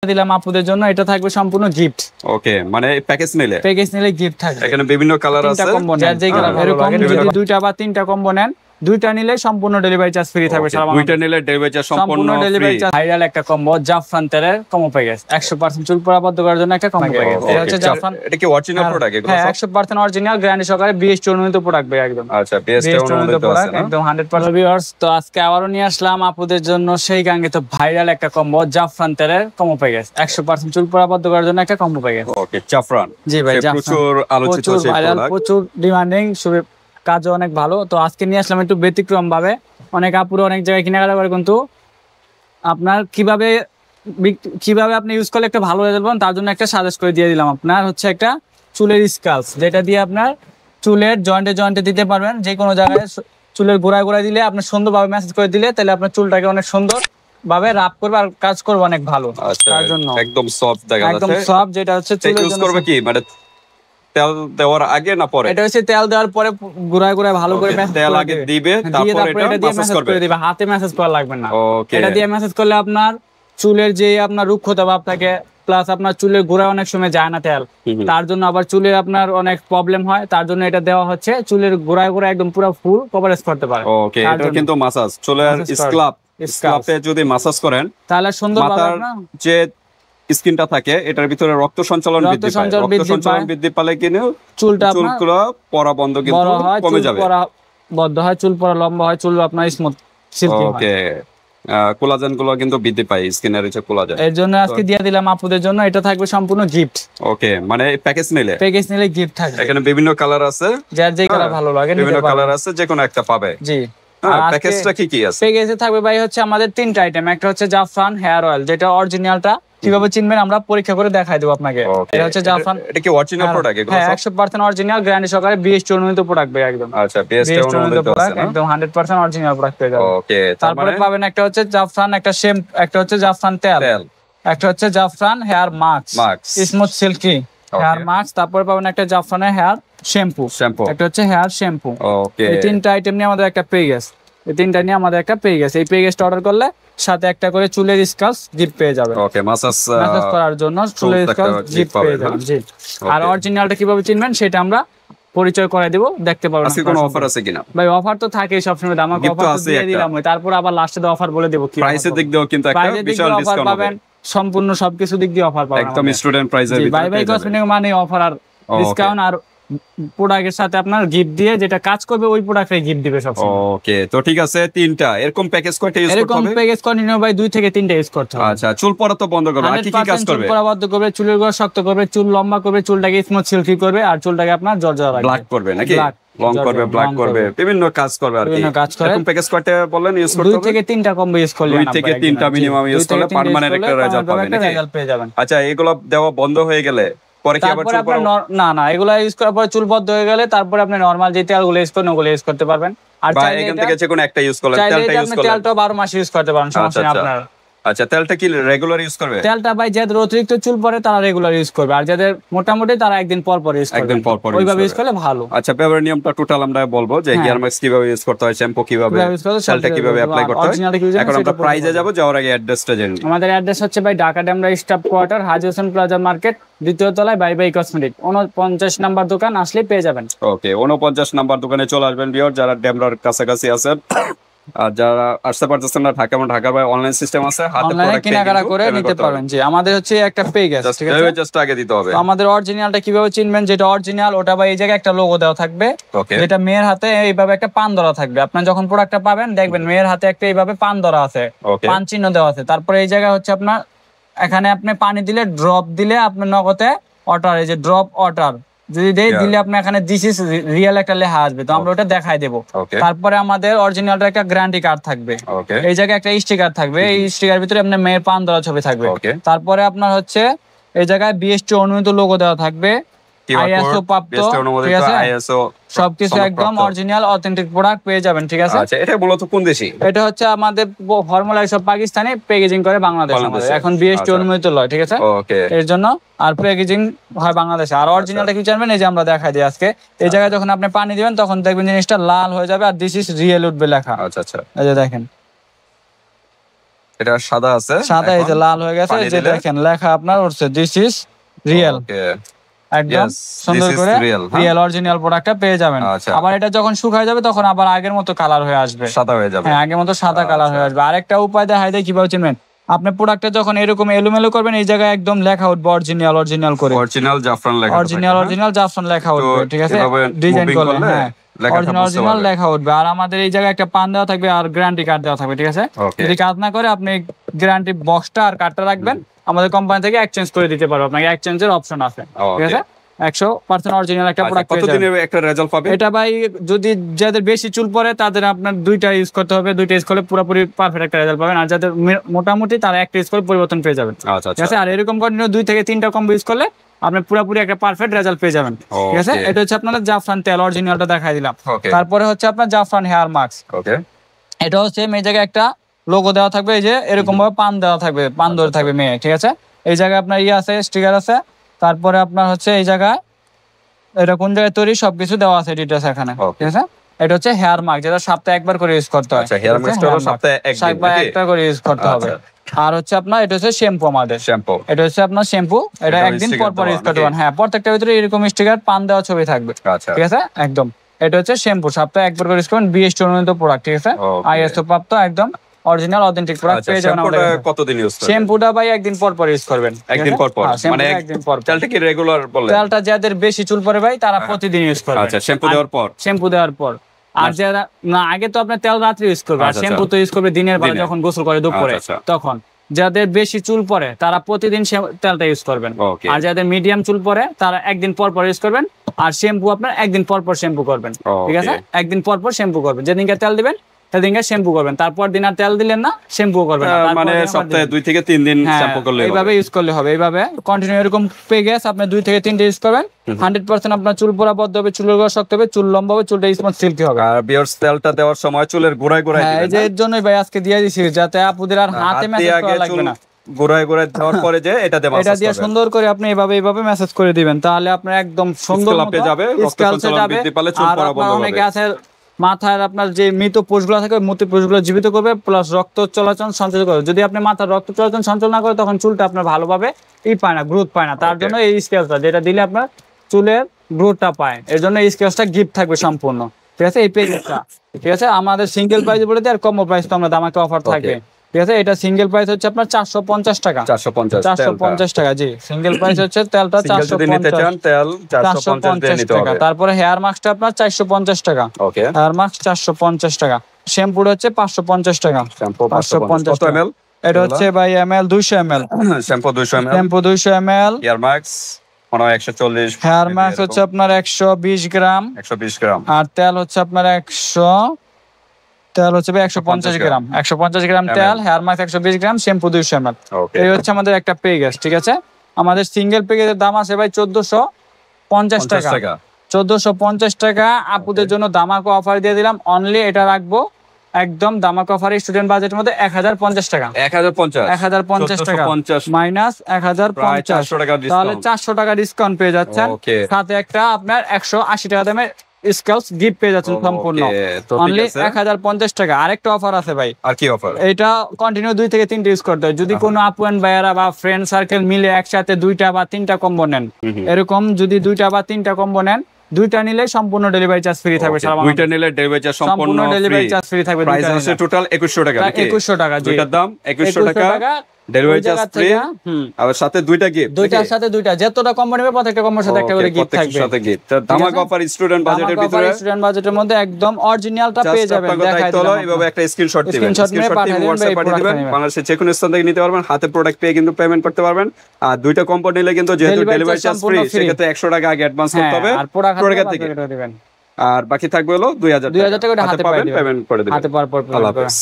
দিলাম আপুদের জন্য, এটা থাকবে সম্পূর্ণ গিফট। ওকে, মানে প্যাকেজ নিলে গিফট থাকবে। এখানে বিভিন্ন কালার আছে, কম্বো যার যেই কালার ভালো লাগে, যদি দুইটা বা তিনটা কম্বো নেন, দুইটা নিলে সম্পূর্ণ ডেলিভারি চার্জ ফ্রি থাকবে সারা বাংলাদেশে। দুইটা নিলে ডেলিভারি চার্জ সম্পূর্ণ ফ্রি। ভাইরাল একটা কম্বো জাফরান তেলের কম্বো প্যাকেজ, 100% চুল পড়া বন্ধ করার জন্য একটা কম্বো প্যাকেজ। এটা হচ্ছে জাফরান, এটা কি অরিজিনাল প্রোডাক্ট? এগুলো হ্যাঁ 100% অরিজিনাল গ্যারান্টি সহকারে BST অনুমোদিত প্রোডাক্ট ভাই, একদম। আচ্ছা, BST অনুমোদিত আছে না? একদম 100% ভিউয়ার্স। তো আজকে আবারো নিয়ে আসলাম আপুদের জন্য সেই কাঙ্ক্ষিত ভাইরাল একটা কম্বো জাফরান তেলের কম্বো প্যাকেজ, 100% চুল পড়া বন্ধ করার জন্য একটা কম্বো প্যাকেজ। ওকে, জাফরান। জি ভাই, জাফরান প্রচুর আলোচিত সেই প্রোডাক্ট, প্রচুর ডিমান্ডিং, কাজও অনেক ভালো। তো আজকে নিয়ে আসলাম একটু ব্যতিক্রম ভাবে। অনেক আপুরো অনেক জায়গায় কেনাকাটা করে, কিন্তু আপনার কিভাবে আপনি ইউজ করলে একটা ভালো রেজাল্ট পাবেন তার জন্য একটা সাজেস্ট করে দিয়ে দিলাম। আপনার হচ্ছে একটা চুলের স্কালস, যেটা দিয়ে আপনার চুলের জয়েন্টে দিতে পারবেন। যে কোনো জায়গায় চুলের গোড়ায় দিলে আপনার সুন্দরভাবে ম্যাসেজ করে দিলে, তাহলে আপনার চুলটাকে অনেক সুন্দর ভাবে রাব করবে আর কাজ করবে অনেক ভালো। তার জন্য একদম সফট দেখা যাচ্ছে, একদম সফট। যেটা হচ্ছে চুলের ইউজ করবে কি মানে তেল দেওয়ার আগে না পরে? এটা হচ্ছে তেল দেওয়ার পরে গোড়ায় ভালো করে ম্যাসেজ তেল আগে দিবে, তারপর এটা ম্যাসেজ করে দিবে। হাতে ম্যাসেজ করা লাগবে না। ওকে, এটা দিয়ে ম্যাসেজ করলে আপনার চুলের যে আপনার রুক্ষতা ভাব থাকে, প্লাস আপনার চুলের গোড়ায় অনেক সময় যায় না তেল, তার জন্য আবার চুলে আপনার অনেক প্রবলেম হয়, তার জন্য এটা দেওয়া হচ্ছে। চুলের গোড়ায় একদম পুরো ফুল কভারেজ করতে পারে। ওকে, এটা কিন্তু মাসাজ চুলের স্ক্যাল্পে যদি মাসাজ করেন তাহলে সুন্দর মাথার যে স্কিনটা থাকে এটার ভিতরে রক্ত সঞ্চালন বৃদ্ধি পালে কিন্তু চুলগুলো পড়া বন্ধ কিন্তু কমে যাবে, বদ্ধ হয়, চুল পড়া লম্বা হয়, চুল আপনার স্মুথ সিল্কি হয়। ওকে, কোলাজেন গুলো কিন্তু বৃদ্ধি পায় স্কিনের যে কোলাজেন। এর জন্য আজকে দিয়ে দিলাম আপুদের জন্য, এটা থাকবে সম্পূর্ণ গিফট। ওকে, মানে প্যাকেজ নিলে গিফট থাকবে। এখানে বিভিন্ন কালার আছে, যার যেই কালার ভালো লাগে বিভিন্ন কালার আছে, যে কোনো একটা পাবে। জি, প্যাকেজটা কি আছে? প্যাকেজে থাকবে ভাই হচ্ছে আমাদের তিনটা আইটেম। একটা হচ্ছে জাফরান হেয়ার অয়েল, যেটা অরিজিনালটা কিভাবে চিনবেন আমরা পরীক্ষা করে দেখাই দেব আপনাকে। এটা হচ্ছে জাফরান, এটা কি অরিজিনাল প্রোডাক্ট? এগুলো হ্যাঁ 100% অরিজিনাল গ্যারান্টি সহকারে BST অনুমোদিত প্রোডাক্ট ভাই, একদম। আচ্ছা, BST অনুমোদিত আছে না? একদম 100% অরিজিনাল প্রোডাক্ট পেয়ে যাবেন। ওকে, তারপরে পাবেন একটা হচ্ছে জাফরান একটা শ্যাম্পু, একটা হচ্ছে জাফরান তেল, একটা হচ্ছে জাফরান hair mask smooth silky hair mask, তারপরে পাবেন একটা জাফরানের হেয়ার শ্যাম্পু, একটা হচ্ছে হেয়ার শ্যাম্পু। ওকে, এই তিনটা আইটেম নিয়ে আমাদের একটা পেয়ে গেছে। এই তিনটা নিয়ে আমাদের একটা পেয়ে গেছে। এই প্যাকেজটা অর্ডার করলে সাথে একটা করে চুলের স্কালস গিফট পেয়ে যাবেন। ওকে, মাসাজ করার জন্য চুলের স্কালস গিফট পেয়ে যাবেন। জি, আর অরিজিনালটা কিভাবে চিনবেন সেটা আমরা পরিচয় করে দেব, দেখতে পারবেন। আজকে কোনো অফার আছে কিনা? ভাই অফার তো থাকেই সব সময়, আমাকে অফার তো দিয়ে দিলাম, তারপর আবার লাস্টে তো অফার বলে দেব কি প্রাইসের দিক দিয়েও কিন্তু একটা বিশাল ডিসকাউন্ট পাবেন। সম্পূর্ণ সবকিছু দিক দিয়ে অফার পাবেন, একদম স্টুডেন্ট প্রাইসের ভিতরে। বাই কসমেটিক মানে অফার আর ডিসকাউন্ট, আর প্রোডাক্টের সাথে আপনার গিফট দিয়ে যেটা কাজ করবে ওই প্রোডাক্টে গিফট দিবে সব সময়। ওকে, তো ঠিক আছে, তিনটা এরকম প্যাকেজ কয়টা ইউজ করতে হবে? এরকম প্যাকেজ কন্টিনিউ ভাই 2 থেকে 3টা ইউজ করতে হবে। আচ্ছা, চুল পড়া তো বন্ধ করবে, আর কি কি কাজ করবে? চুল পড়া বন্ধ করবে, চুলের গোড়া শক্ত করবে, চুল লম্বা করবে, চুলটাকে স্মুথ সিল্কি করবে, আর চুলটাকে আপনার জর্জরা রাখবে, ব্ল্যাক করবে নাকি লং করবে, ব্ল্যাক করবে, বিভিন্ন কাজ করবে আর কি। এরকম প্যাকেজ কয়টা বললেন ইউজ করতে হবে? 2 থেকে 3টা কম্বো ইউজ করলে, 2 থেকে 3টা মিনিমাম ইউজ করলে পার্মানেন্ট একটা রেজাল্ট পাবেন নাকি? আচ্ছা, এগুলো দেওয়া বন্ধ হয়ে গেলে পরে কি আবার চুল পড়া? না, এগুলা ইউজ করার পরে চুল বদ্ধ হয়ে গেলে তারপরে আপনি নরমাল যে তেলগুলো ইউজ করেন ওগুলো ইউজ করতে পারবেন। আর চাইলে এখান থেকে যে কোনো একটা ইউজ করলে, তেলটা ইউজ করলে তেলটা 12 মাস ইউজ করতে পারেন, সমস্যা নেই আপনার। আচ্ছা, তেলটা কি রেগুলার ইউজ করবে? তেলটা ভাই যাদের অতিরিক্ত চুল পড়ে তারা রেগুলার ইউজ করবে, আর যাদের মোটামুটি তারা একদিন পর পর ইউজ করবে, একদিন পর পর ওইভাবে ইউজ করলে ভালো। আচ্ছা, ব্যবহার নিয়মটা টোটাল আমরা বলবো যে হেয়ার মাস্ক কিভাবে ইউজ করতে হয়, শ্যাম্পু কিভাবে, তেলটা কিভাবে অ্যাপ্লাই করতে হয়। এখন আমরা প্রাইজে যাব, যাওয়ার আগে অ্যাড্রেসটা জেনে নিই। আমাদের অ্যাড্রেস হচ্ছে ভাই ঢাকা ডেমরা স্টাফ কোয়ার্টার, হাজী হোসেন প্লাজা মার্কেট, দ্বিতীয় তলায় বাই কসমেটিক, 49 নাম্বার দোকান আসলে পেয়ে যাবেন। ওকে, 49 নাম্বার দোকানে চলে আসবেন ভিউয়ার, যারা ডেমরার কাছাকাছি আছেন। আর যারা আসতে পারতেছেন না ঢাকার বাইরে অনলাইন সিস্টেম আছে, হাতে প্রোডাক্ট কেনাকাটা করে নিতে পারবেন। জি, আমাদের হচ্ছে একটা পেজ আছে, ঠিক আছে, জাস্ট আগে দিতে হবে। আমাদের অরিজিনালটা কিভাবে চিনবেন, যেটা অরিজিনাল ওটা ভাই এই জায়গায় একটা লোগো দেওয়া থাকবে, যেটা মেয়ের হাতে এইভাবে একটা পান ধরা থাকবে। আপনি যখন প্রোডাক্টটা পাবেন দেখবেন মেয়ের হাতে একটা এইভাবে পান ধরা আছে, পান চিহ্ন দেওয়া আছে। তারপরে এই জায়গায় হচ্ছে আপনার এখানে আপনি পানি দিলে ড্রপ দিলে আপনার নগদে অর্ডার, এই যে ড্রপ অর্ডার যদি দিলে আপনি এখানে দিস ইজ রিয়েল একটা লেখা আসবে, তো আমরা ওটা দেখাই দেব। তারপরে আমাদের অরিজিনালটা একটা গ্যারান্টি কার্ড থাবে, এই জায়গায় একটা স্টিকার থাকবে, এই স্টিকার ভিতরে আপনার মেয়ের পান ধরা ছবি থাকবে। তারপরে আপনার হচ্ছে এই জায়গায় BST অনুমোদিত লোগো দেওয়া থাকবে, ISO প্রাপ্ত, ঠিক আছে, সবকিছু একদম অরিজিনাল অথেন্টিক প্রোডাক্ট পেয়ে যাবেন, ঠিক আছে। আচ্ছা, এটা মূলত কোন দেশি? এটা হচ্ছে আমাদের ফর্মুলা সব পাকিস্তানি, প্যাকেজিং করে বাংলাদেশ, এখন BST অনুমোদিত লয়, ঠিক আছে, এর জন্য। আর প্যাকেজিং হয় বাংলাদেশে। আর অরিজিনালটা কি জানবেন, এই যে আমরা দেখাই দিই আজকে, এই জায়গায় যখন আপনি পানি দিবেন তখন দেখবেন জিনিসটা লাল হয়ে যাবে আর দিস ইজ রিয়েল উঠবে লেখা। আচ্ছা, এই যে দেখেন, এটা সাদা আছে, সাদা এই যে লাল হয়ে গেছে, যে দেখেন লেখা আপনার উঠছে দিস ইজ রিয়েল। একদম সুন্দর করে রিয়েল অরিজিনাল প্রোডাক্টটা পেয়ে যাবেন। আবার এটা যখন শুকায় যাবে তখন আবার আগের মতো কালার হয়ে আসবে, সাদা হয়ে যাবে। হ্যাঁ, আগের মতো সাদা কালার হয়ে আসবে। আরেকটা উপায় দেখাই দেয় কিভাবে চিনবেন। আপনি প্রোডাক্টটা যখন এরকম এলোমেলো করবেন, এই জায়গায় একদম লেখা উঠবে অরিজিনাল করে, অরিজিনাল জাফরান লেখা, অরিজিনাল জাফরান লেখা উঠবে, ঠিক আছে, ডিজাইন করলে হ্যাঁ অরিজিনাল লেখা উঠবে। আর আমাদের এই জায়গায় একটা পান দেওয়া থাকবে আর গ্যারান্টি কার্ড দেওয়া থাকবে, ঠিক আছে। যদি কাজ না করে আপনি গ্যারান্টি বক্সটা আর কার্ডটা রাখবেন, আমাদের কোম্পানি থেকে এক্সচেঞ্জ করে দিতে পারবো, আপনাকে এক্সচেঞ্জের অপশন আছে, ঠিক আছে। 100% অরিজিনাল একটা প্রোডাক্ট পেয়ে যাবেন। কতদিনের একটা রেজাল্ট পাবে এটা ভাই? যদি যাদের বেশি চুল পড়ে তাদের আপনার দুইটা ইউজ করতে হবে, দুইটা ইউজ করলে পুরোপুরি পারফেক্ট একটা রেজাল্ট পাবেন। আর যাদের মোটামুটি তারা একটা ইউজ করে পরিবর্তন পেয়ে যাবেন, ঠিক আছে। আর এরকম কন্টিনিউ 2 থেকে 3টা কম্বো ইউজ করলে আপনি পুরোপুরি একটা পারফেক্ট রেজাল্ট পেয়ে যাবেন, ঠিক আছে। এটা হচ্ছে আপনাদের জাফরান তেল অরিজিনালটা দেখাই দিলাম। তারপরে হচ্ছে আপনার জাফরান হেয়ার মাস্ক। এটা হচ্ছে এই জায়গায় একটা লোগো দেওয়া থাকবে, এই যে এরকম ভাবে পান দেওয়া থাকবে, পান ধরে থাকবে মেয়ে, ঠিক আছে। এই জায়গায় আপনার আছে স্টিকার আছে। তারপরে আপনার হচ্ছে এই জায়গায় এটা কোন জায়গায় তৈরি সবকিছু দেওয়া আছে ডিটেইলস এখানে, ঠিক আছে। এটা হচ্ছে হেয়ার মাস্ক, যেটা সপ্তাহে একবার করে ইউজ করতে হয়। আচ্ছা, হেয়ার মাস্কটা হলো সপ্তাহে একটা করে ইউজ করতে হবে। আর হচ্ছে আপনার এটা হচ্ছে শ্যাম্পু, আমাদের শ্যাম্পু, এটা হচ্ছে আপনার শ্যাম্পু, এটা একদিন পর পর ইউজ করতে পারেন। হ্যাঁ, প্রত্যেকটার ভিতরে এরকম স্টিকার পান দেওয়া ছবি থাকবে, ঠিক আছে, একদম। এটা হচ্ছে শ্যাম্পু, সপ্তাহে একবার করে ইউজ করবেন, বিএসটি অনুমোদিত প্রোডাক্ট, ঠিক আছে, আইএসও প্রাপ্ত, একদম অরিজিনাল অথেন্টিক প্রোডাক্ট পেয়ে যাবেন আমাদের কাছে। কতদিন ইউজ করবেন শ্যাম্পুটা ভাই? একদিন পর পর ইউজ করবেন, একদিন পর পর, মানে একদিন পর। তেলটা কি রেগুলার বলেন? তেলটা যাদের বেশি চুল পড়ে ভাই তারা প্রতিদিন ইউজ করবে। আচ্ছা, শ্যাম্পু দেওয়ার পর। আর যারা না, আগে তো আপনার তেল রাত্রে ইউজ করবে, আর শ্যাম্পু তো ইউজ করবে দিনের বেলা যখন গোসল করে দুপুরে, তখন। যাদের বেশি চুল পড়ে তারা প্রতিদিন তেলটা ইউজ করবেন। আর যাদের মিডিয়াম চুল পড়ে তারা একদিন পর পর ইউজ করবেন। আর শ্যাম্পু আপনার একদিন পর পর শ্যাম্পু করবেন, ঠিক আছে, একদিন পর পর শ্যাম্পু করবেন। যেদিনকে তেল দিবেন সেদিনকে শ্যাম্পু করবেন, তারপর দিন আর তেল দিলেন না, শ্যাম্পু করবেন, মানে সপ্তাহে 2 থেকে 3 দিন শ্যাম্পু করলে হবে। এইভাবে ইউজ করলে হবে, এইভাবে কন্টিনিউ এরকম পেয়ে গেছে আপনি 2 থেকে 3 ইউজ করবেন। 100% আপনার চুল পড়া বদ্ধ হবে, চুলের গোড়া শক্ত হবে, চুল লম্বা হবে, চুলটা স্মুথ সিল্কি হবে। আর বিয়ার্স তেলটা দেওয়ার সময় চুলের গোড়ায় গোড়ায় দিবেন, এই যে এর জন্যই ভাই আজকে দিয়ে দিছি, যাতে আপুদের আর হাতে মেসেজ করা লাগবে না। গোড়ায় গোড়ায় দেওয়ার পরে যে এটা দিয়ে সুন্দর করে আপনি এইভাবে মেসেজ করে দিবেন, তাহলে আপনার একদম সুন্দর পেয়ে যাবে, রক্ত সঞ্চালন বৃদ্ধি পালে চুল পড়া বন্ধ হবে। অনেকে আছে মাথার আপনার যে মৃত কোষগুলো থাকে, মৃত কোষগুলো জীবিত করবে, প্লাস রক্ত চলাচল সঞ্চালন করবে। যদি আপনি মাথার রক্ত চলাচল সঞ্চালন না করে, তখন চুলটা আপনার ভালোভাবে পায় না, গ্রোথ পায় না। তার জন্য এই স্কেলটা, যেটা দিলে আপনার চুলের গ্রোথটা পায়, এর জন্য এই স্কেলটা গিফট থাকবে সম্পূর্ণ, ঠিক আছে, এই পেজটা, ঠিক আছে। আমাদের সিঙ্গেল প্রাইস বলে দিই, আর কম্বো প্রাইস তো আমরা দামাকে অফার থাকবে, ঠিক আছে। এটা সিঙ্গেল প্রাইস হচ্ছে আপনার 450 টাকা, 450 টাকা, জি। সিঙ্গেল প্রাইস হচ্ছে তেলটা 450 টাকা। তারপরে হেয়ার মাস্কটা আপনার 450 টাকা, হেয়ার মাস্ক 450 টাকা। শ্যাম্পুটা হচ্ছে 550 টাকা, 550 টাকা। এটা হচ্ছে ভাই ml 200 ml, shampoo 200 ml, hair mask 140, hair mask হচ্ছে আপনার 120 গ্রাম, আর তেল হচ্ছে আপনার 150 গ্রাম, 150 গ্রাম তেল, হেয়ার মাস্ক 120 গ্রাম, শ্যাম্পু 200 ml। এই হচ্ছে আমাদের একটা পেজ, ঠিক আছে। আমাদের সিঙ্গেল পেজের দাম আছে ভাই 1450 টাকা, 1450 টাকা। আপুদের জন্য দামাকো অফার দিয়ে দিলাম, অনলি এটা রাখবো একদম দামাকো অফারে স্টুডেন্ট বাজেটের মধ্যে 1050 টাকা, 1050 টাকা মাইনাস 1050, তাহলে 400 টাকা ডিসকাউন্ট পেয়ে যাচ্ছেন। সাথে একটা আপনার 180 টাকা দামের স্কেলস গিফট পেয়ে যাচ্ছেন সম্পূর্ণ, অনলি 1050 টাকা। আরেকটা অফার আছে ভাই, আর কি অফার? এটা কন্টিনিউ 2 থেকে 3 ইউজ করতে হয়। যদি কোনো আপু এন্ড ভাইয়ারা বা ফ্রেন্ড সার্কেল মিলে একসাথে 2টা বা 3টা কম্বো নেন, এরকম যদি 2টা বা 3টা কম্বো নেন, 2টা নিলে সম্পূর্ণ ডেলিভারি চার্জ ফ্রি থাকবে, 2টা নিলে ডেলিভারি চার্জ সম্পূর্ণ ডেলিভারি চার্জ ফ্রি থাকবে। প্রাইস আছে টোটাল 2100 টাকা, 2100 টাকা, জি। দুইটার দাম 2100 টাকা, ডেলিভারি চার্জ ফ্রি, আর সাথে 2টা গিফট, 2টার সাথে 2টা, যতটা কম্বো নেবে প্রত্যেকটা কম্বোর সাথে একটা করে গিফট থাকবে, সাথে গিফট। দামাকো অফার স্টুডেন্ট বাজেটের ভিতরে, স্টুডেন্ট বাজেটের মধ্যে একদম অরিজিনালটা পেয়ে যাবেন। দেখাই দিলাম, এইভাবে একটা স্ক্রিনশট দিবেন, স্ক্রিনশট দিয়ে WhatsApp পাঠিয়ে দিবেন, বাংলাদেশের যে কোনো স্থান থেকে নিতে পারবেন, হাতে প্রোডাক্ট পেয়ে কিন্তু পেমেন্ট করতে পারবেন। আর 2টা কম্বো নিলে কিন্তু যেহেতু ডেলিভারি চার্জ ফ্রি, সেক্ষেত্রে 100 টাকা আগে অ্যাডভান্স করতে হবে আর প্রোডাক্ট থেকে দিবেন, আর বাকি থাকবে হলো 2000 টাকা হাতে পাবেন, পেমেন্ট করে দিবেন। হাতে পাওয়ার পর আল্লাহ হাফেজ।